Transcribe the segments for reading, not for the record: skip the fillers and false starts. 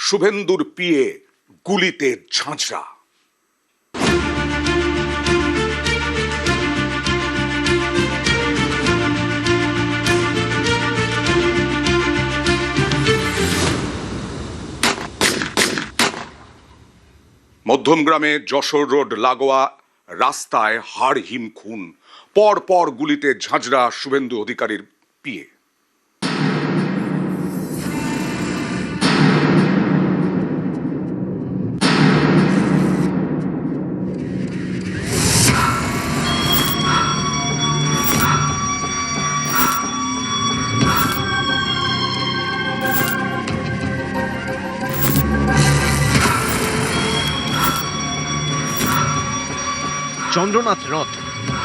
শুভেন্দুর পিয়ে গুলিতে ঝাঁঝরা। মধ্যমগ্রামে যশোর রোড লাগোয়া রাস্তায় হাড় হিম খুন, পর পর গুলিতে ঝাঁঝরা শুভেন্দু অধিকারীর পিয়ে। চন্দ্রনাথ রথ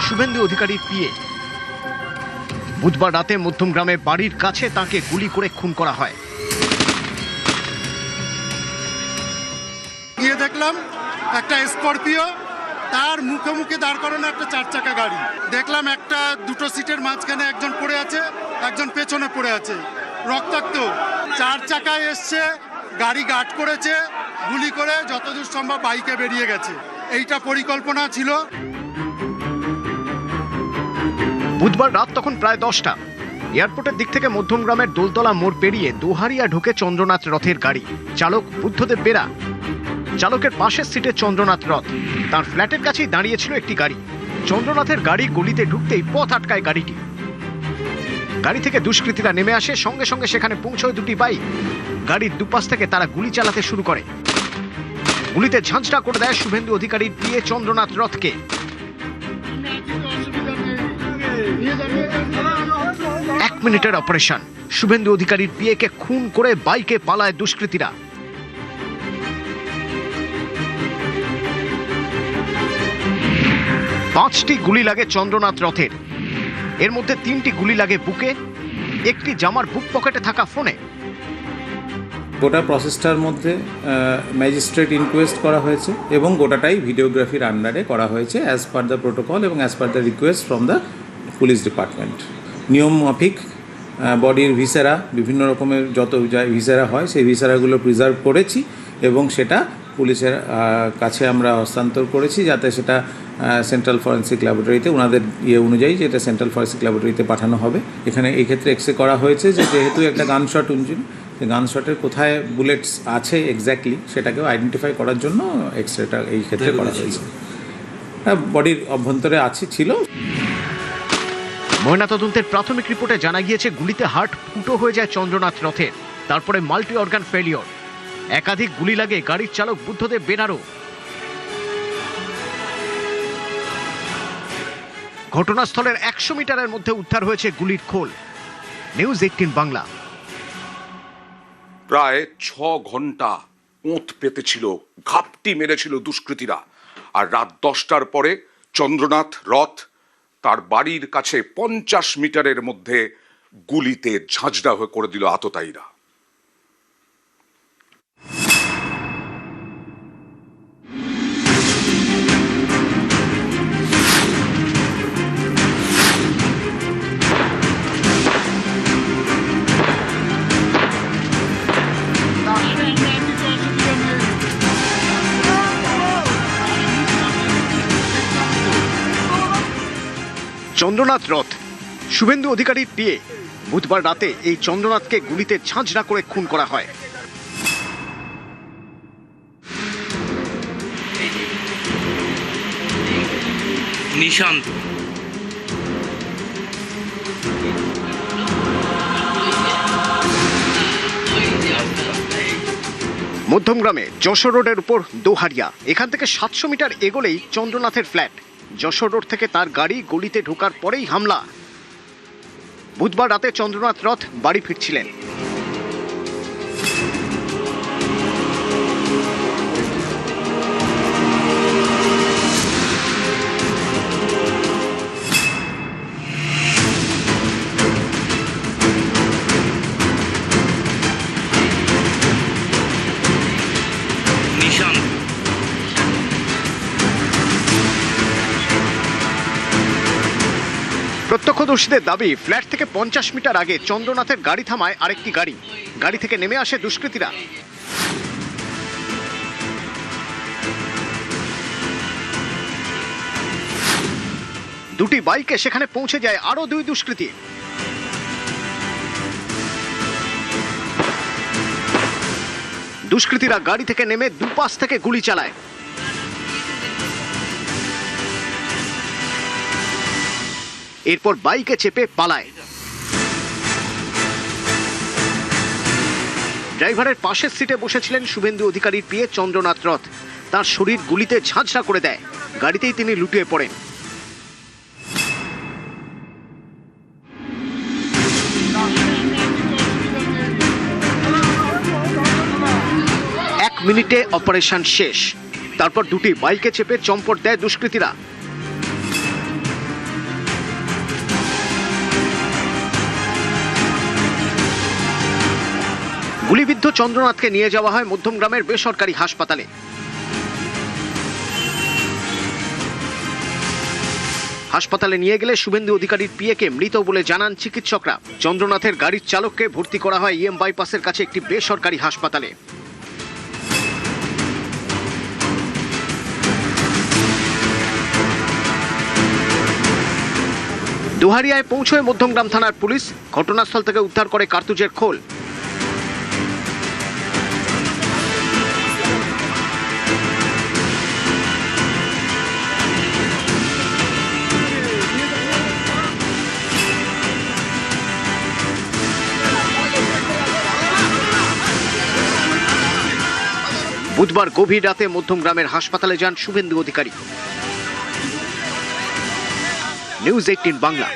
শুভেন্দু অধিকারীর পিয়ে। বুধবার রাতে মধ্যমগ্রামে বাড়ির কাছে তাকে গুলি করে খুন করা হয়। গিয়ে দেখলাম একটা স্করপিও, তার মুখে মুখে দাঁড় করানো একটা 4 চাকা গাড়ি। দেখলাম একটা দুটো সিটের মাঝখানে একজন পড়ে আছে, একজন পেছনে পড়ে আছে, রক্তাক্ত। 4 চাকায় এসছে, গাড়ি গার্ড করেছে, গুলি করে যতদূর সম্ভব বাইকে বেরিয়ে গেছে। এইটা পরিকল্পনা ছিল। বুধবার রাত তখন প্রায় 10টা। এয়ারপোর্টের দিক থেকে মধ্যমগ্রামের দোলতলা মোড় পেরিয়ে দোহারিয়া ঢুকে চন্দ্রনাথ রথের গাড়ি। চালক বুদ্ধদেব বেরা। চালকের পাশের সিটে চন্দ্রনাথ রথ। তার ফ্ল্যাটের কাছেই দাঁড়িয়েছিল একটি গাড়ি। চন্দ্রনাথের গাড়ি গলিতে ঢুকতেই পথ আটকায় গাড়িটি। গাড়ি থেকে দুষ্কৃতীরা নেমে আসে, সঙ্গে সঙ্গে সেখানে পৌঁছয় দুটি বাইক। গাড়ির দুপাশ থেকে তারা গুলি চালাতে শুরু করে। গুলিতে ঝাঁঝরা করে দেয় শুভেন্দু অধিকারীর পিয়ে চন্দ্রনাথ রথকে। 1 মিনিটের অপারেশন। শুভেন্দু অধিকারীর পিয়েকে খুন করে বাইকে পালায় দুষ্কৃতীরা। পাঁচটি গুলি লাগে চন্দ্রনাথ রথের। এর মধ্যে 3টি গুলি লাগে বুকে, একটি জামার বুক পকেটে থাকা ফোনে। গোটা প্রসেসটার মধ্যে ম্যাজিস্ট্রেট ইনকোয়েস্ট করা হয়েছে এবং গোটাটাই ভিডিওগ্রাফির আন্ডারে করা হয়েছে অ্যাজ পার দ্য প্রোটোকল এবং as per the request from the police department. নিয়ম মাফিক বডির ভিসেরা, বিভিন্ন রকমের যত ভিসেরা হয় সেই ভিসেরাগুলো প্রিজার্ভ করেছি এবং সেটা পুলিশের কাছে আমরা হস্তান্তর করেছি যাতে সেটা সেন্ট্রাল ফরেন্সিক ল্যাবরেটরিতে ওনাদের অনুযায়ী যেটা সেন্ট্রাল ফরেন্সিক ল্যাবরেটরিতে পাঠানো হবে। এখানে এই ক্ষেত্রে এক্সরে করা হয়েছে যে যেহেতু একটা গানশট ইঞ্জিন, গানশটের কোথায় বুলেটস আছে এক্স্যাক্টলি সেটাকেও আইডেন্টিফাই করার জন্য এক্সরেটা এই ক্ষেত্রে করা হয়েছে। বডির অভ্যন্তরে ছিল। ময়নাতদন্তের প্রাথমিক রিপোর্টে জানা গিয়েছে গুলিতে হার্ট ফুটো হয়ে যায় চন্দ্রনাথ রথের। তারপরে মাল্টি অর্গান ফেলিওর। একাধিক গুলি লাগে গাড়ির চালক বুদ্ধদেব বেনারও। ঘটনাস্থলের 100 মিটারের মধ্যে উদ্ধার হয়েছে গুলির খোল। নিউজ 18 বাংলা। প্রায় 6 ঘন্টা ওঁত পেতেছিল, ঘাপটি মেরেছিল দুষ্কৃতীরা। আর রাত 10টার পরে চন্দ্রনাথ রথ তার বাড়ির কাছে 50 মিটারের মধ্যে গুলিতে ঝাঁঝরা হয়ে করে দিল আততায়ীরা। চন্দ্রনাথ রথ শুভেন্দু অধিকারীর পিয়ে। বুধবার রাতে এই চন্দ্রনাথকে গুলিতে ঝাঁঝরা করে খুন করা হয়। নিশান্ত মধ্যমগ্রামে যশোর রোডের উপর দোহারিয়া। এখান থেকে 700 মিটার এগোলেই চন্দ্রনাথের ফ্ল্যাট। যশোর রোড থেকে তার গাড়ি গলিতে ঢোকার পরেই হামলা। বুধবার রাতে চন্দ্রনাথ রথ বাড়ি ফিরছিলেন। প্রত্যক্ষদর্শীদের দাবি, ফ্ল্যাট থেকে 50 মিটার আগে চন্দ্রনাথের গাড়ি থামায় আরেকটি গাড়ি। গাড়ি থেকে নেমে আসে দুষ্কৃতীরা। দুটি বাইকে সেখানে পৌঁছে যায় আরো দুই দুষ্কৃতী। দুষ্কৃতীরা গাড়ি থেকে নেমে দুপাশ থেকে গুলি চালায়। এরপর বাইকে চেপে পালায়। ড্রাইভারের পাশের সিটে বসেছিলেন শুভেন্দু অধিকারীর পিএ চন্দ্রনাথ রথ। তার শরীর গুলিতে ঝাঁঝরা করে দেয়। গাড়িতেই তিনি লুটিয়ে পড়েন। এক মিনিটে অপারেশন শেষ। তারপর দুটি বাইকে চেপে চম্পট দেয় দুষ্কৃতীরা। গুলিবিদ্ধ চন্দ্রনাথকে নিয়ে যাওয়া হয় মধ্যমগ্রামের বেসরকারি হাসপাতালে। হাসপাতালে নিয়ে গেলে শুভেন্দু অধিকারীর পিএকে মৃত বলে জানান চিকিৎসকরা। চন্দ্রনাথের গাড়ির চালককে ভর্তি করা হয় ইএম বাইপাসের কাছে একটি বেসরকারি হাসপাতালে। দোহারিয়ায় পৌঁছয় মধ্যমগ্রাম থানার পুলিশ। ঘটনাস্থল থেকে উদ্ধার করে কার্তুজের খোল। বুধবার গভীর রাতে মধ্যমগ্রামের হাসপাতালে যান শুভেন্দু অধিকারী। নিউজ 18 বাংলা।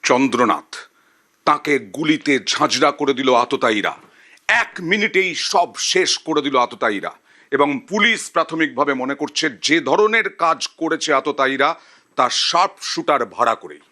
চন্দ্রনাথ, তাকে গুলিতে ঝাঁঝরা করে দিল আততায়ীরা। 1 মিনিটেই সব শেষ করে দিল আততায়ীরা। এবং পুলিশ প্রাথমিকভাবে মনে করছে যে ধরনের কাজ করেছে আততায়ীরা তা শার্প শুটার ভাড়া করেই।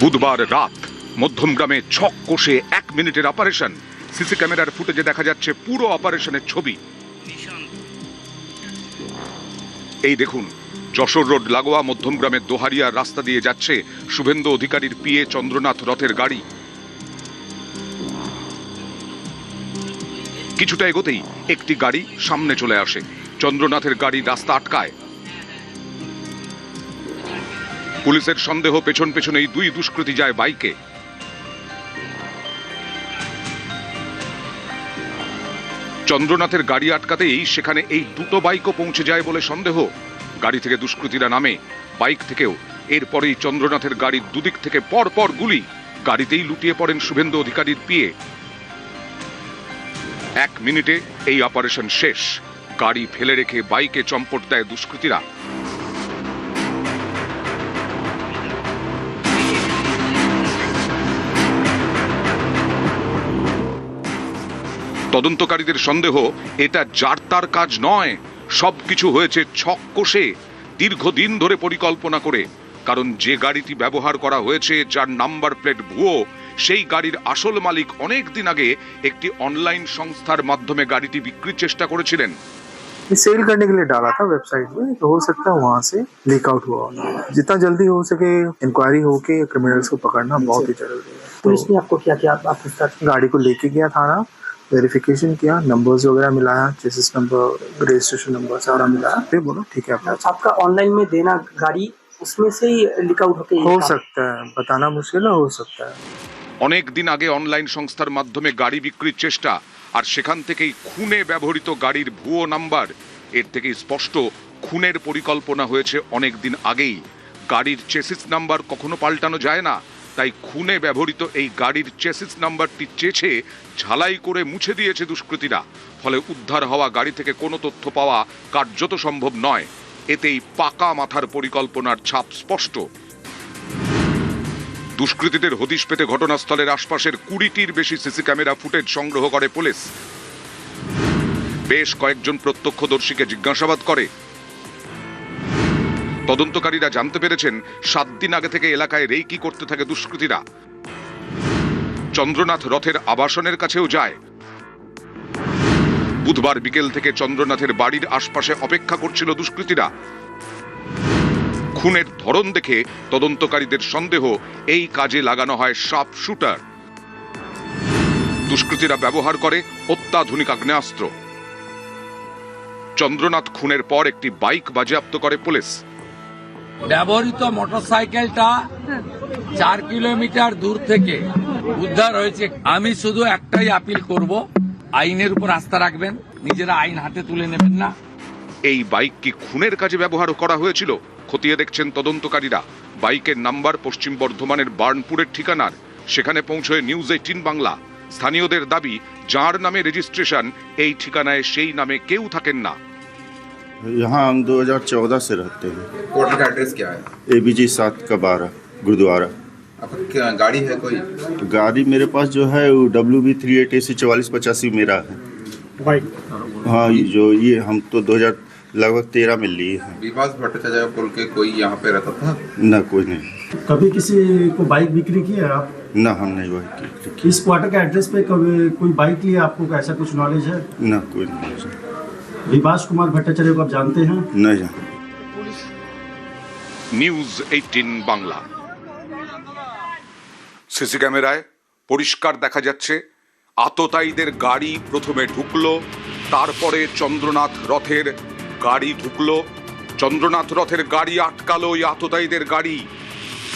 বুধবার রাত মধ্যমগ্রামে ছক কষে 1 মিনিটের অপারেশন। সিসি ক্যামেরার ফুটেজে দেখা যাচ্ছে পুরো অপারেশনের ছবি। এই দেখুন, যশোর রোড লাগোয়া মধ্যমগ্রামের দোহারিয়ার রাস্তা দিয়ে যাচ্ছে শুভেন্দু অধিকারীর পিএ চন্দ্রনাথ রথের গাড়ি। কিছুটা এগোতেই একটি গাড়ি সামনে চলে আসে। চন্দ্রনাথের গাড়ি রাস্তা আটকায়। পুলিশের সন্দেহ পেছন পেছনেই দুই দুষ্কৃতী যায় বাইকে। চন্দ্রনাথের গাড়ি আটকাতেই সেখানে এই দুটো বাইকও পৌঁছে যায় বলে সন্দেহ। গাড়ি থেকে দুষ্কৃতীরা নামে, বাইক থেকেও। এরপরেই চন্দ্রনাথের গাড়ির দুদিক থেকে পর পর গুলি। গাড়িতেই লুটিয়ে পড়েন শুভেন্দু অধিকারীর পিএ। 1 মিনিটে এই অপারেশন শেষ। গাড়ি ফেলে রেখে বাইকে চম্পট দেয় দুষ্কৃতীরা। তদন্তকারীদের সন্দেহ এটা যার তার কাজ নয়, সবকিছু হয়েছে ছক কষে, দীর্ঘদিন ধরে পরিকল্পনা করে। কারণ যে গাড়িটি ব্যবহার করা হয়েছে, যার নাম্বার প্লেট ভুয়ো, সেই গাড়ির আসল মালিক অনেক দিন আগে একটি অনলাइन সংস্থার মাধ্যমে গাড়িটি বিক্রির চেষ্টা করেছিলেন। सेल करने के लिए डाला था वेबसाइट में, तो हो सकता है वहां से लीक आउट हुआ। जितना जल्दी हो सके इंक्वायरी होके क्रिमिनल्स को पकड़ना बहुत ही जरूरी है। पुलिस ने आपको क्या किया? आपके साथ गाड़ी को लेके गया थाना, वेरिफिकेशन किया, नंबर्स वगैरह मिलाया, चेसिस नंबर, रजिस्ट्रेशन नंबर सारा मिलाया, फिर बोलो ठीक है आपका ऑनलाइन में देना गाड़ी, उसमें से ही लीक आउट होके हो सकता है, बताना मुश्किल है, हो सकता है। অনেক দিন আগে অনলাइन সংস্থার মাধ্যমে গাড়ি বিক্রির চেষ্টা, আর সেখান থেকেই খুনে ব্যবহৃত গাড়ির ভুয়ো নাম্বার। এর থেকে স্পষ্ট খুনের পরিকল্পনা হয়েছে অনেক দিন আগেই। গাড়ির চেসিস নাম্বার কখনো পাল্টানো যায় না, তাই খুনে ব্যবহৃত এই গাড়ির চেসিস নাম্বারটি চেছে ঝালাই করে মুছে দিয়েছে দুষ্কৃতীরা। ফলে উদ্ধার হওয়া গাড়ি থেকে কোনো তথ্য পাওয়া কার্যত সম্ভব নয়। এতেই পাকা মাথার পরিকল্পনার ছাপ স্পষ্ট। দুষ্কৃতীদের হদিশ পেতে ঘটনাস্থলের আশপাশের 20টির বেশি সিসি ক্যামেরা ফুটেজ সংগ্রহ করে পুলিশ। বেশ কয়েকজন প্রত্যক্ষদর্শীকে জিজ্ঞাসাবাদ করে। তদন্তকারীরা জানতে পেরেছেন 7 দিন আগে থেকে এলাকায় রেকি করতে থাকে দুষ্কৃতীরা। চন্দ্রনাথ রথের আবাসনের কাছেও যায়। বুধবার বিকেল থেকে চন্দ্রনাথের বাড়ির আশপাশে অপেক্ষা করছিল দুষ্কৃতীরা। খুনের ধরন দেখে তদন্তকারীদের সন্দেহ এই কাজে লাগানো হয় শার্প শুটার। দুষ্কৃতীরা ব্যবহার করে অত্যাধুনিক আগ্নেয়াস্ত্র। চন্দ্রনাথ খুনের পর একটি বাইক বাজেয়াপ্ত করে পুলিশ। ব্যবহৃত মোটরসাইকেলটা 4 কিলোমিটার দূর থেকে উদ্ধার হয়েছে। আমি শুধু একটাই আপিল করব, আইনের উপর আস্থা রাখবেন, নিজেরা আইন হাতে তুলে নেবেন না। এই বাইক কি খুনের কাজে ব্যবহার করা হয়েছিল খতিয়ে দেখছেন তদন্তকারীরা। বাইকের নাম্বার পশ্চিম বর্ধমানের বার্নপুরের ঠিকানার। সেখানে পৌঁছয় নিউজ 18 বাংলা। স্থানীয়দের দাবি, যার নামে রেজিস্ট্রেশন এই ঠিকানায় সেই নামে কেউ থাকেন না। यहाँ हम 2014 से रहते हैं। होटल का एड्रेस क्या है? ABG 7 का 12 गुरुद्वारा। आपका क्या गाड़ी है कोई? गाड़ी मेरे पास जो है वो WB 38AC 4485 मेरा है। हाँ, जो ये हम तो 2013 में लिए हैं। विकास भट्टाचार्य बोल के कोई यहाँ पे रहता था? ना, कोई नहीं। कभी किसी को बाइक बिक्री की है आप? ना, हम नहीं बाइक की। इस क्वार्टर के एड्रेस पे कभी कोई बाइक लिया, आपको ऐसा कुछ नॉलेज है? ना, कोई नहीं। विभास कुमार भट्टाचार्य को आप जानते हैं? नहीं जानते। নিউজ 18 বাংলা। সিসি ক্যামেরায় পরিষ্কার দেখা যাচ্ছে আততায়ীদের গাড়ি প্রথমে ঢুকলো, তারপরে চন্দ্রনাথ রথের গাড়ি ঢুকলো। চন্দ্রনাথ রথের গাড়ি আটকালো ওই আততায়ীদের গাড়ি।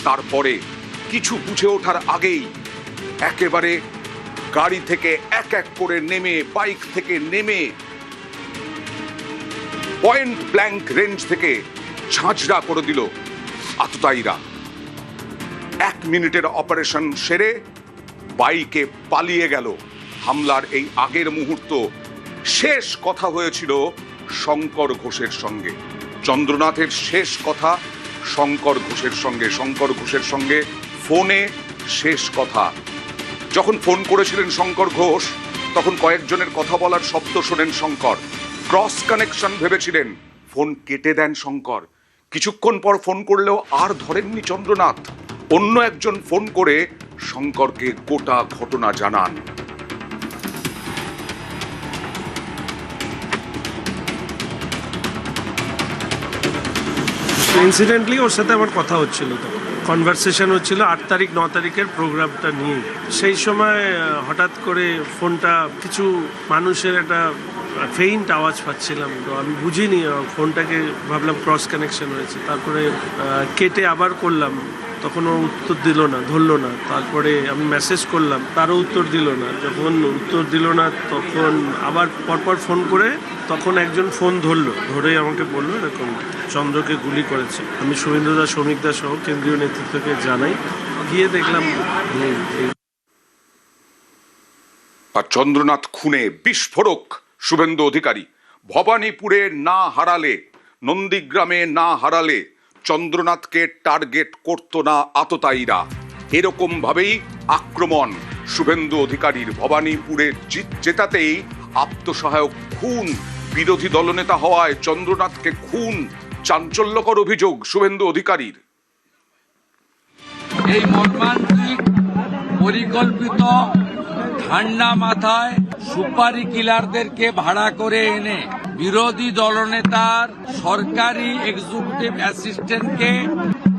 তারপরে কিছু বুঝে ওঠার আগেই একেবারে গাড়ি থেকে এক এক করে নেমে, বাইক থেকে নেমে পয়েন্ট ব্ল্যাঙ্ক রেঞ্জ থেকে ঝাঁঝরা করে দিল আততায়ীরা। 1 মিনিটের অপারেশন সেরে বাইকে পালিয়ে গেল। হামলার এই আগের মুহূর্ত শেষ কথা হয়েছিল শঙ্কর ঘোষের সঙ্গে। চন্দ্রনাথের শেষ কথা শঙ্কর ঘোষের সঙ্গে। শঙ্কর ঘোষের সঙ্গে ফোনে শেষ কথা। যখন ফোন করেছিলেন শঙ্কর ঘোষ, তখন কয়েকজনের কথা বলার শব্দ শোনেন শঙ্কর। ক্রস কানেকশন ভেবেছিলেন, ফোন কেটে দেন শঙ্কর। কিছুক্ষণ পর ফোন করলেও আর ধরেননি চন্দ্রনাথ। অন্য একজন ফোন করে শঙ্করকে গোটা ঘটনা জানান। ইনসিডেন্টলি ওর সাথে আমার কথা হচ্ছিল, তো কনভারসেশন হচ্ছিল 8 তারিখ 9 তারিখের প্রোগ্রামটা নিয়ে। সেই সময় হঠাৎ করে ফোনটা কিছু মানুষের একটা ফেইন্ট আওয়াজ পাচ্ছিলাম, তো আমি বুঝিনি, ফোনটাকে ভাবলাম ক্রস কানেকশন হয়েছে। তারপরে কেটে আবার করলাম, তখন ও উত্তর দিল না, ধরলো না। তারপরে আমি মেসেজ করলাম, তারও উত্তর দিল না। যখন উত্তর দিল না, তখন আবার পরপর ফোন করে তখন একজন ফোন ধরলো, ধরে আমাকে বললো এরকম চন্দ্রকে গুলি করেছে। আমি শুভেন্দু দা, শ্রমিক দা সহ কেন্দ্রীয় নেতৃত্বকে জানাই। গিয়ে দেখলাম। আর চন্দ্রনাথ খুনে বিস্ফোরক শুভেন্দু অধিকারী। ভবানীপুরে না হারালে, নন্দীগ্রামে না হারালে চন্দ্রনাথকে টার্গেট করত না আততায়ীরা। এরকম ভাবেই আক্রমণ শুভেন্দু অধিকারীর। ভবানীপুরে জেতাতেই আত্মসহায়ক খুন, বিরোধী দলনেতা হওয়ায় চন্দ্রনাথকে খুন, চাঞ্চল্যকর অভিযোগ শুভেন্দু অধিকারীর। এই মর্মান্তিক পরিকল্পিত ঠান্ডা মাথায় সুপারি কিলারদেরকে ভাড়া করে এনে বিরোধী দলনেতার সরকারি এক্সিকিউটিভ অ্যাসিস্ট্যান্টকে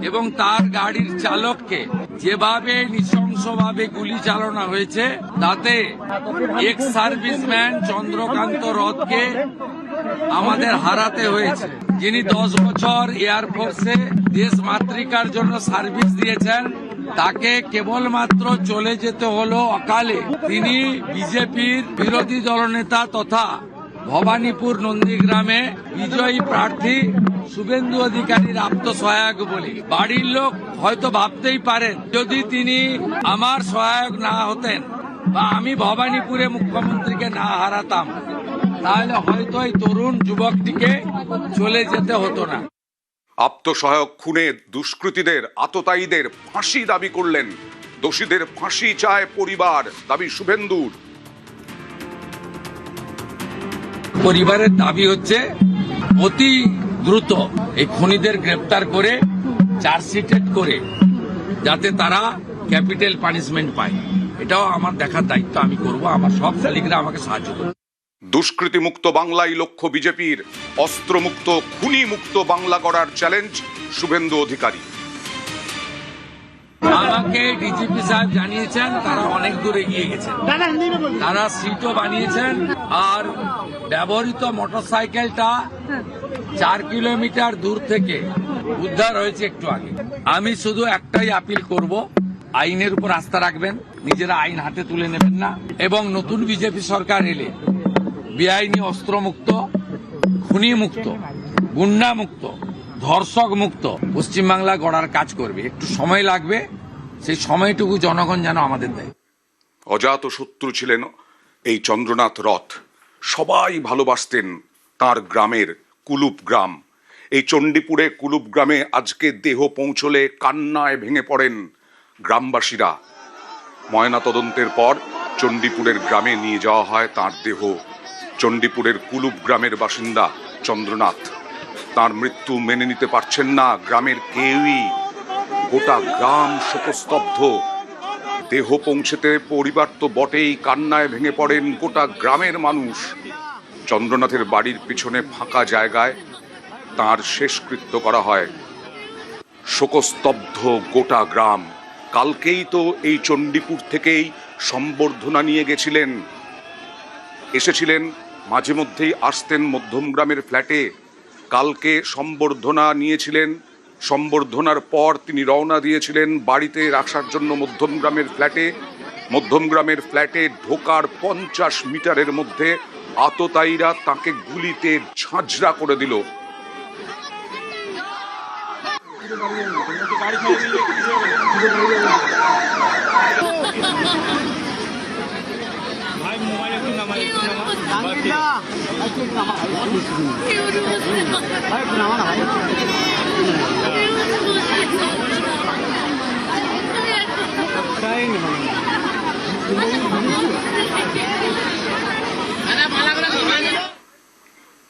এবং তার গাড়ির চালককে যেভাবে নৃশংসভাবে গুলি চালানো হয়েছে, তাতে এক্স সার্ভিসম্যান চন্দ্রকান্ত রথকে আমাদের হারাতে হয়েছে, যিনি 10 বছর এয়ারফোর্সে দেশ মাতৃকার জন্য সার্ভিস দিয়েছেন। তাকে কেবলমাত্র চলে যেতে হলো অকালে। তিনি বিজেপির বিরোধী দলনেতা তথা ভবানীপুর নন্দীগ্রামে বিজয়ী প্রার্থী শুভেন্দু অধিকারীর আত্মসহায়ক বলে। বাড়ির লোক হয়তো ভাবতেই পারেন, যদি তিনি আমার সহায়ক না হতেন বা আমি ভবানীপুরে মুখ্যমন্ত্রীকে না হারাতাম, তাহলে হয়তো এই তরুণ যুবকটিকে চলে যেতে হতো না। আত্মসহায়ক খুনে দুষ্কৃতীদের, আততায়ীদের ফাঁসি দাবি করলেন। দোষীদের ফাঁসি চায় পরিবার, দাবি শুভেন্দুর। পরিবারের দাবি হচ্ছে অতি দ্রুত এই খুনিদের গ্রেপ্তার করে চার্জশিটেড করে যাতে তারা ক্যাপিটাল পানিশমেন্ট পায়। এটাও আমার দেখার দায়িত্ব আমি করব। আমার সব শালিকরা আমাকে সাহায্য করবে। দুষ্কৃতিমুক্ত বাংলাই লক্ষ্য বিজেপির, অস্ত্রমুক্ত খুনি মুক্ত বাংলা গড়ার চ্যালেঞ্জ শুভেন্দু অধিকারী। আমাকে ডিজিপি সাহেব জানিয়েছেন তারা অনেক দূর এগিয়ে গেছেন, তারা সিটও বানিয়েছেন, আর ব্যবহৃত মোটরসাইকেলটা 4 কিলোমিটার দূর থেকে উদ্ধার হয়েছে একটু আগে। আমি শুধু একটাই আপিল করব, আইনের উপর আস্থা রাখবেন, নিজেরা আইন হাতে তুলে নেবেন না, এবং নতুন বিজেপি সরকার এলে বেআইনি অস্ত্রমুক্ত, খুনি মুক্ত, গুন্ডা মুক্ত, ধর্ষক মুক্ত পশ্চিমবাংলা গড়ার কাজ করবে। একটু সময় লাগবে, সেই সময়টুকু জনগণ যেন আমাদের দেয়। অজাত শত্রু ছিলেন এই চন্দ্রনাথ রথ, সবাই ভালোবাসতেন তার গ্রামের কুলুপ গ্রাম। এই চণ্ডীপুরে কুলুপ গ্রামে আজকে দেহ পৌঁছলে কান্নায় ভেঙে পড়েন গ্রামবাসীরা। ময়না তদন্তের পর চণ্ডীপুরের গ্রামে নিয়ে যাওয়া হয় তার দেহ। চণ্ডীপুরের কুলুপ গ্রামের বাসিন্দা চন্দ্রনাথ তার মৃত্যু মেনে নিতে পারছেন না গ্রামের কেউই। গোটা গ্রাম শোকস্তব্ধ। দেহ পৌঁছেতে পরিবার তো বটেই, কান্নায় ভেঙে পড়েন গোটা গ্রামের মানুষ। চন্দ্রনাথের বাড়ির পিছনে ফাঁকা জায়গায় তার শেষকৃত্য করা হয়। শোকস্তব্ধ গোটা গ্রাম। কালকেই তো এই চণ্ডীপুর থেকেই সম্বর্ধনা নিয়ে এসেছিলেন, মাঝে মধ্যেই আসতেন মধ্যমগ্রামের ফ্ল্যাটে। কালকে সম্বর্ধনা নিয়েছিলেন, সম্বর্ধনার পর তিনি রওনা দিয়েছিলেন বাড়িতে আসার জন্য মধ্যমগ্রামের ফ্ল্যাটে ঢোকার 50 মিটারের মধ্যে আততায়ীরা তাকে গুলিতে ঝাঁঝরা করে দিল।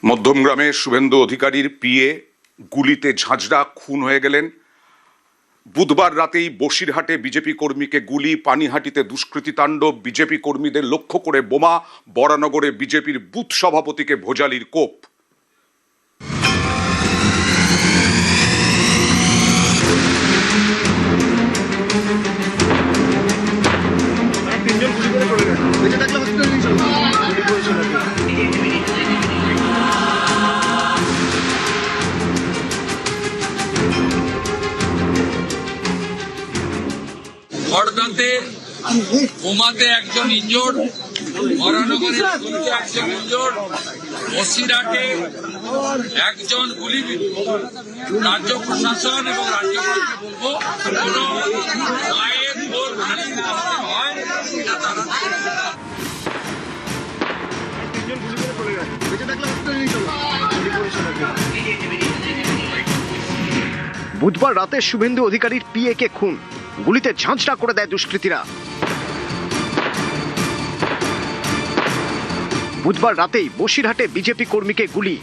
মধ্যমগ্রামে শুভেন্দু অধিকারীর পিএ গুলিতে ঝাঁঝরা খুন হয়ে গেলেন। বুধবার রাতেই বসিরহাটে বিজেপি কর্মীকে গুলি, পানিহাটিতে দুষ্কৃতী তাণ্ডব, বিজেপি কর্মীদের লক্ষ্য করে বোমা, বরানগরে বিজেপির বুথ সভাপতিকে ভোজালির কোপ। হরদাতে বোমাতে একজন ইনজোর্ড, বরানগরে একজন ইনজোর্ড, বসিরহাটে একজন গুলিবিদ্ধ। রাজ্য প্রশাসন এবং রাজ্যপালকে বলবো, কোনো মায়ের ভোর ভারী না হতে হয়, এটা তারা বুধবার রাতে শুভেন্দু অধিকারীর পিএ কে খুন, গুলিতে ঝাঁঝরা করে দেয় দুষ্কৃতীরা। বুধবার রাতেই বসিরহাটে বিজেপি কর্মীকে গুলি।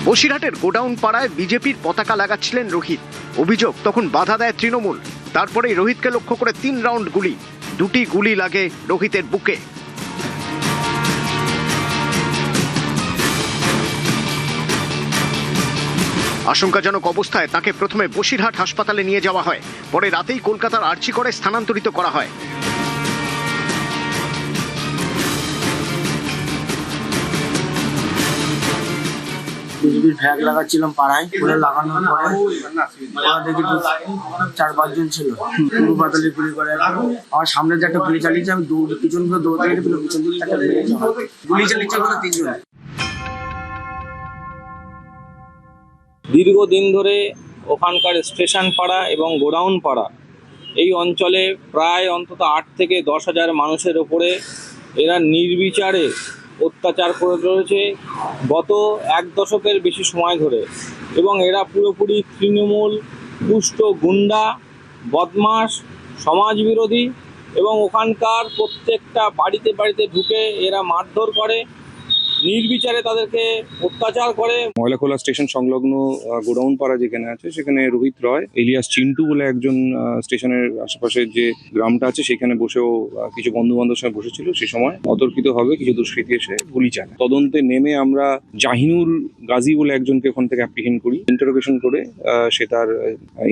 বসিরহাটের গোডাউন পাড়ায় বিজেপির পতাকা লাগাচ্ছিলেন রোহিত। অভিযোগ, তখন বাধা দেয় তৃণমূল। তারপরেই রোহিতকে লক্ষ্য করে 3 রাউন্ড গুলি। 2টি গুলি লাগে রোহিতের বুকে। আশঙ্কাজনক অবস্থায় তাকে প্রথমে বসিরহাট হাসপাতালে নিয়ে যাওয়া হয়, পরে রাতেই কলকাতার আরজি করে স্থানান্তরিত করা হয়। বিজেপির ফ্ল্যাগ লাগাচ্ছিলাম পাড়ায়, ওরা লাগানোর পরে ওরা দেখি 4-5 জন ছিল, পুরো পাতালি গুলি করে। আমার সামনে যে একটা গুলি চালিয়েছে, আমি পিছন করে দৌড়তে গেলে পিছন দিকে একটা গুলি চালিয়েছে, 3 জন। দীর্ঘদিন ধরে ওখানকার স্টেশন পাড়া এবং গোডাউন পাড়া এই অঞ্চলে প্রায় অন্তত 8 থেকে 10 হাজার মানুষের ওপরে এরা নির্বিচারে অত্যাচার করে চলেছে গত 1 দশকের বেশি সময় ধরে, এবং এরা পুরোপুরি তৃণমূল পুষ্ট গুন্ডা, বদমাশ, সমাজবিরোধী, এবং ওখানকার প্রত্যেকটা বাড়িতে বাড়িতে ঢুকে এরা মারধর করে, নির্বিচারে তাদেরকে অত্যাচার করে। ময়লাখোলা স্টেশন সংলগ্ন গোডাউন পাড়া যেখানে আছে সেখানে রোহিত রয় এলিয়াস চিন্টু বলে একজন স্টেশনের আশেপাশে যে গ্রামটা আছে সেখানে বসেও কিছু বন্ধু বান্ধবের সঙ্গে বসেছিল। সে সময় অতর্কিতভাবে কিছু দুষ্কৃতী এসে গুলি চালায়। তদন্তে নেমে আমরা জাহিনুর গাজী বলে একজনকে ওখান থেকে অ্যাপ্রিহেন্ড করি। ইন্টারোগেশন করে সে তার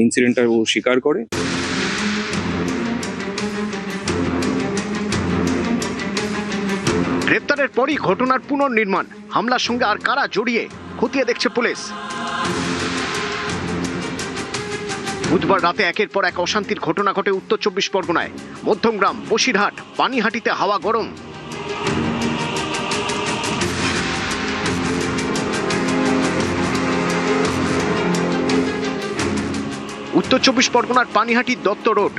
ইনসিডেন্টটা ও স্বীকার করে। গ্রেপ্তারের পরই ঘটনার পুনর্নির্মাণ, হামলার সঙ্গে আর কারা জড়িয়ে খতিয়ে দেখছে পুলিশ। বুধবার রাতে একের পর এক অশান্তির ঘটনা ঘটে উত্তর 24 পরগনায়। মধ্যমগ্রাম, বসিরহাট, পানিহাটিতে হাওয়া গরম। উত্তর 24 পরগনার পানিহাটির দত্ত রোড।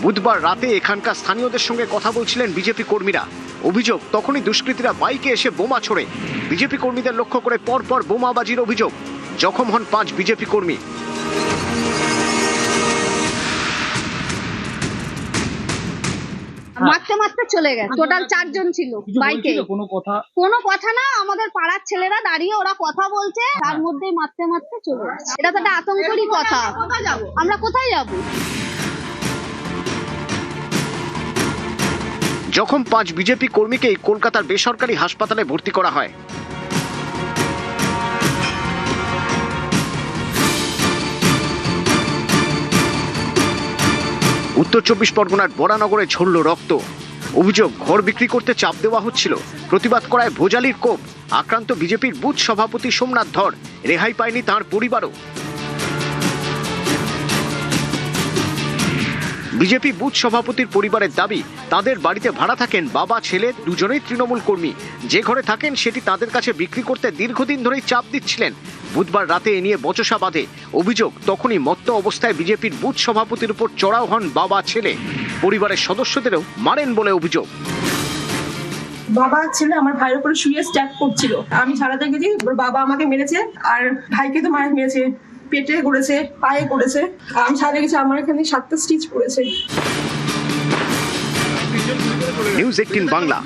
বুধবার রাতে এখানকার স্থানীয়দের সঙ্গে কথা বলছিলেন বিজেপি কর্মীরা। অভিযোগ, তখনই দুষ্কৃতীরা বাইকে এসে বোমা ছোড়ে। বিজেপি কর্মীদের লক্ষ্য করে পরপর বোমাবাজির অভিযোগ। জখম হন 5 বিজেপি কর্মী। মারতে মারতে চলে গেছে। টোটাল 4 জন ছিল বাইকে। কোনো কথা না, আমাদের পাড়ার ছেলেরা দাঁড়িয়ে ওরা কথা বলছে, তার মধ্যেই মারতে মারতে চলে গেছে। এটা তো একটা আতঙ্কেরই কথা। আমরা কোথায় যাব? জখম 5 বিজেপি কর্মীকেই কলকাতার বেসরকারি হাসপাতালে ভর্তি করা হয়। উত্তর 24 পরগনার বরানগরে ঝরল রক্ত। অভিযোগ, ঘর বিক্রি করতে চাপ দেওয়া হচ্ছিল। প্রতিবাদ করায় ভোজালির কোপ। আক্রান্ত বিজেপির বুথ সভাপতি সোমনাথ ধর, রেহাই পায়নি তাঁর পরিবারও। বিজেপি বুথ সভাপতির পরিবারের দাবি, তাদের বাড়িতে ভাড়া থাকেন বাবা ছেলে দুজনেই তৃণমূল কর্মী। যে ঘরে থাকেন সেটি তাদের কাছে বিক্রি করতে দীর্ঘদিন ধরেই চাপ দিচ্ছিলেন। বুধবার রাতে এ নিয়ে বচসা বাঁধে। অভিযোগ, তখনই মত্ত অবস্থায় বিজেপির বুথ সভাপতির উপর চড়াও হন বাবা ছেলে। পরিবারের সদস্যদেরও মারেন বলে অভিযোগ। বাবা ছেলে আমার ভাইয়ের উপরে শুয়ে স্ট্যাপ করছিল। আমি ছাড়াতে গেছি, বাবা আমাকে মেরেছে, আর ভাইকে তো মায়ের মেরেছে, পেটে করেছে, পায়ে করেছে। আমি ছাড়ে গেছি, আমার এখানে 7টা স্টিচ পড়েছে। নিউজ 18 বাংলা।